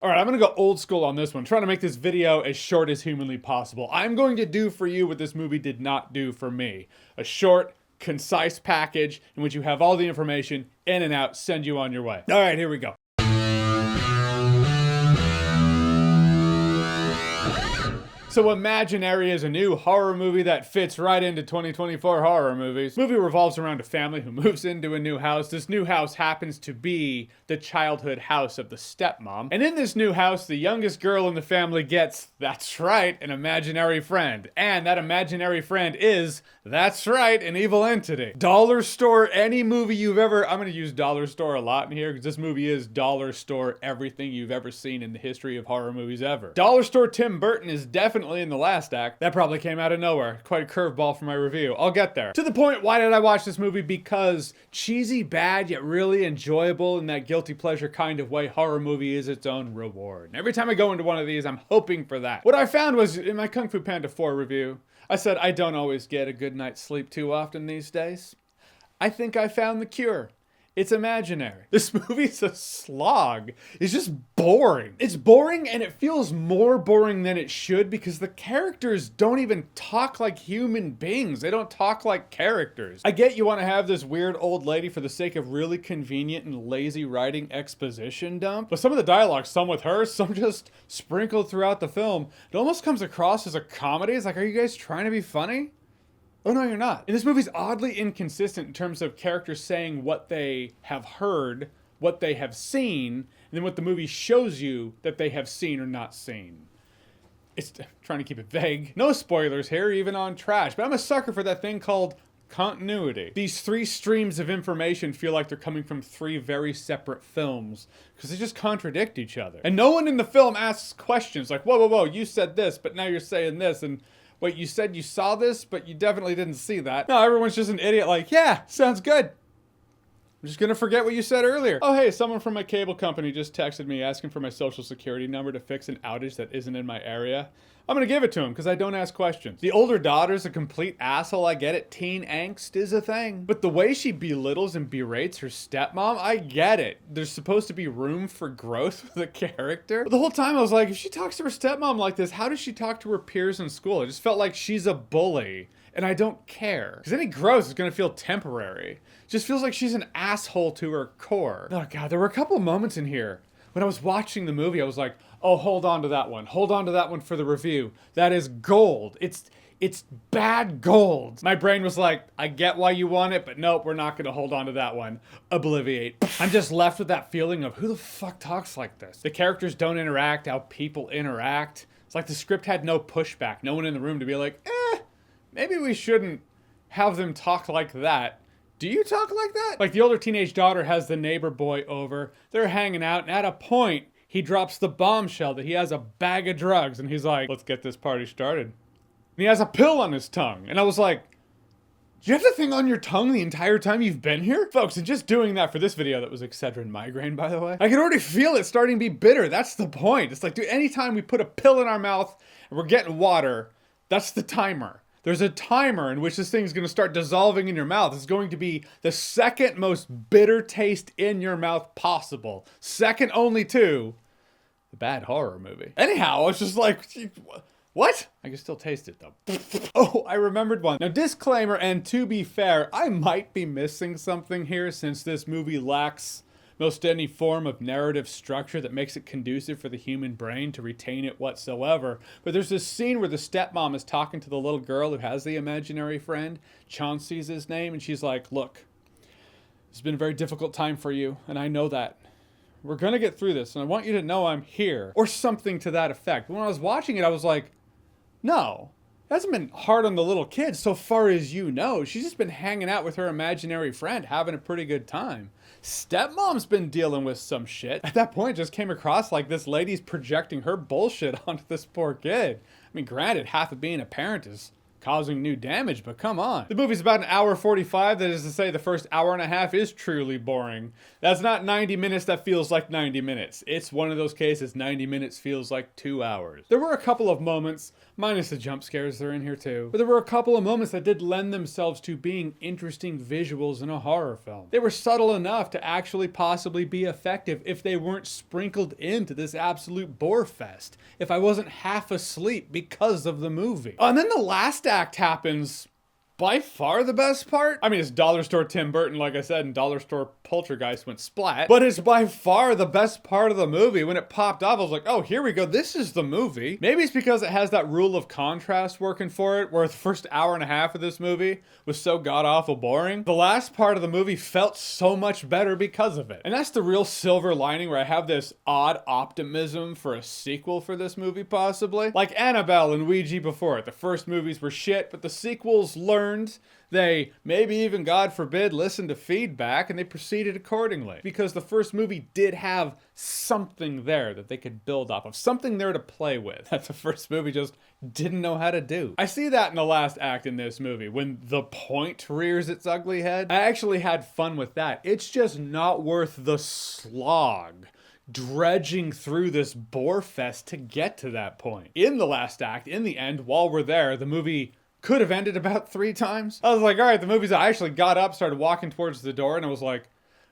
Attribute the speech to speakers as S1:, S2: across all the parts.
S1: All right, I'm gonna go old school on this one, trying to make this video as short as humanly possible. I'm going to do for you what this movie did not do for me. A short, concise package in which you have all the information in and out, send you on your way. All right, here we go. So Imaginary is a new horror movie that fits right into 2024 horror movies. The movie revolves around a family who moves into a new house. This new house happens to be the childhood house of the stepmom. And in this new house, the youngest girl in the family gets, that's right, an imaginary friend. And that imaginary friend is, that's right, an evil entity. Dollar store, any movie you've ever, I'm gonna use dollar store a lot in here because this movie is dollar store everything you've ever seen in the history of horror movies ever. Dollar store Tim Burton is definitely in the last act. That probably came out of nowhere. Quite a curveball for my review. I'll get there. To the point, why did I watch this movie? Because cheesy, bad, yet really enjoyable in that guilty pleasure kind of way, horror movie is its own reward. And every time I go into one of these, I'm hoping for that. What I found was, in my Kung Fu Panda 4 review, I said I don't always get a good night's sleep too often these days. I think I found the cure. It's Imaginary. This movie's a slog. It's just boring. It's boring, and it feels more boring than it should because the characters don't even talk like human beings. They don't talk like characters. I get you want to have this weird old lady for the sake of really convenient and lazy writing exposition dump, but some of the dialogue, some with her, some just sprinkled throughout the film, it almost comes across as a comedy. It's like, are you guys trying to be funny? Oh no, you're not. And this movie's oddly inconsistent in terms of characters saying what they have heard, what they have seen, and then what the movie shows you that they have seen or not seen. It's trying to keep it vague. No spoilers here, even on trash, but I'm a sucker for that thing called continuity. These three streams of information feel like they're coming from three very separate films because they just contradict each other. And no one in the film asks questions like, whoa, whoa, whoa, you said this, but now you're saying this, and wait, you said you saw this, but you definitely didn't see that. No, everyone's just an idiot like, yeah, sounds good. I'm just gonna forget what you said earlier. Oh, hey, someone from my cable company just texted me asking for my social security number to fix an outage that isn't in my area. I'm gonna give it to him because I don't ask questions. The older daughter's a complete asshole, I get it. Teen angst is a thing. But the way she belittles and berates her stepmom, I get it. There's supposed to be room for growth for the character. But the whole time I was like, if she talks to her stepmom like this, how does she talk to her peers in school? It just felt like she's a bully. And I don't care. Because any growth is gonna feel temporary. It just feels like she's an asshole to her core. Oh God, there were a couple moments in here when I was watching the movie, I was like, oh, hold on to that one. Hold on to that one for the review. That is gold. It's bad gold. My brain was like, I get why you want it, but nope, we're not gonna hold on to that one. Obliviate. I'm just left with that feeling of who the fuck talks like this? The characters don't interact how people interact. It's like the script had no pushback. No one in the room to be like, maybe we shouldn't have them talk like that. Do you talk like that? Like the older teenage daughter has the neighbor boy over. They're hanging out, and at a point, he drops the bombshell that he has a bag of drugs, and he's like, let's get this party started. And he has a pill on his tongue. And I was like, do you have the thing on your tongue the entire time you've been here? Folks, and just doing that for this video, that was Excedrin migraine, by the way. I can already feel it starting to be bitter. That's the point. It's like, dude, anytime we put a pill in our mouth and we're getting water, that's the timer. There's a timer in which this thing's gonna start dissolving in your mouth. It's going to be the second most bitter taste in your mouth possible. Second only to the bad horror movie. Anyhow, I was just like, what? I can still taste it though. Oh, I remembered one. Now, disclaimer, and to be fair, I might be missing something here since this movie lacks most any form of narrative structure that makes it conducive for the human brain to retain it whatsoever. But there's this scene where the stepmom is talking to the little girl who has the imaginary friend. Chauncey's his name, and she's like, look, it's been a very difficult time for you, and I know that. We're gonna get through this, and I want you to know I'm here. Or something to that effect. When I was watching it, I was like, no. It hasn't been hard on the little kid so far as you know. She's just been hanging out with her imaginary friend, having a pretty good time. Stepmom's been dealing with some shit. At that point, it just came across like this lady's projecting her bullshit onto this poor kid. I mean, granted, half of being a parent is causing new damage, but come on. The movie's about an hour 45, that is to say the first hour and a half is truly boring. That's not 90 minutes that feels like 90 minutes. It's one of those cases 90 minutes feels like 2 hours. There were a couple of moments, minus the jump scares that are in here too, but there were a couple of moments that did lend themselves to being interesting visuals in a horror film. They were subtle enough to actually possibly be effective if they weren't sprinkled into this absolute bore fest, if I wasn't half asleep because of the movie. And then the last act happens. By far the best part. I mean, it's Dollar Store Tim Burton, like I said, and Dollar Store Poltergeist went splat. But it's by far the best part of the movie. When it popped off, I was like, oh, here we go. This is the movie. Maybe it's because it has that rule of contrast working for it, where the first hour and a half of this movie was so god-awful boring. The last part of the movie felt so much better because of it. And that's the real silver lining, where I have this odd optimism for a sequel for this movie, possibly. Like Annabelle and Ouija before it. The first movies were shit, but the sequels learned. They, maybe even, God forbid, listened to feedback, and they proceeded accordingly. Because the first movie did have something there that they could build off of. Something there to play with that the first movie just didn't know how to do. I see that in the last act in this movie, when the point rears its ugly head. I actually had fun with that. It's just not worth the slog dredging through this bore fest to get to that point. In the last act, in the end, while we're there, the movie could have ended about 3 times. I was like, all right, the movie's, I actually got up, started walking towards the door, and I was like,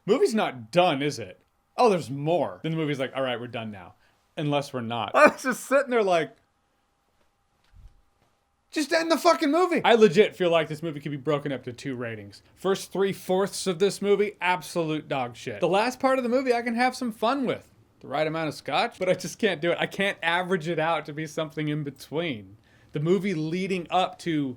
S1: movie's not done, is it? Oh, there's more. Then the movie's like, all right, we're done now. Unless we're not. I was just sitting there like, just end the fucking movie. I legit feel like this movie could be broken up to 2 ratings. First 3/4 of this movie, absolute dog shit. The last part of the movie I can have some fun with. The right amount of scotch, but I just can't do it. I can't average it out to be something in between. The movie leading up to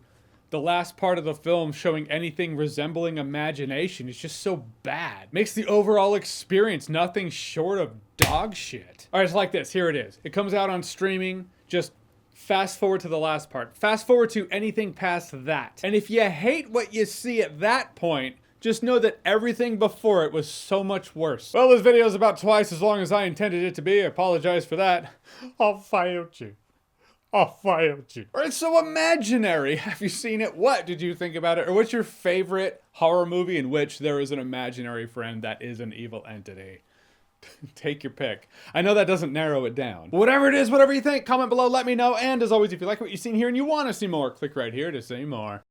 S1: the last part of the film showing anything resembling imagination is just so bad. Makes the overall experience nothing short of dog shit. All right, it's like this. Here it is. It comes out on streaming. Just fast forward to the last part. Fast forward to anything past that. And if you hate what you see at that point, just know that everything before it was so much worse. Well, this video is about twice as long as I intended it to be. I apologize for that. I'll fight you. I failed you. Or it's so imaginary. Have you seen it? What did you think about it? Or what's your favorite horror movie in which there is an imaginary friend that is an evil entity? Take your pick. I know that doesn't narrow it down. Whatever it is, whatever you think, comment below, let me know. And as always, if you like what you've seen here and you want to see more, click right here to see more.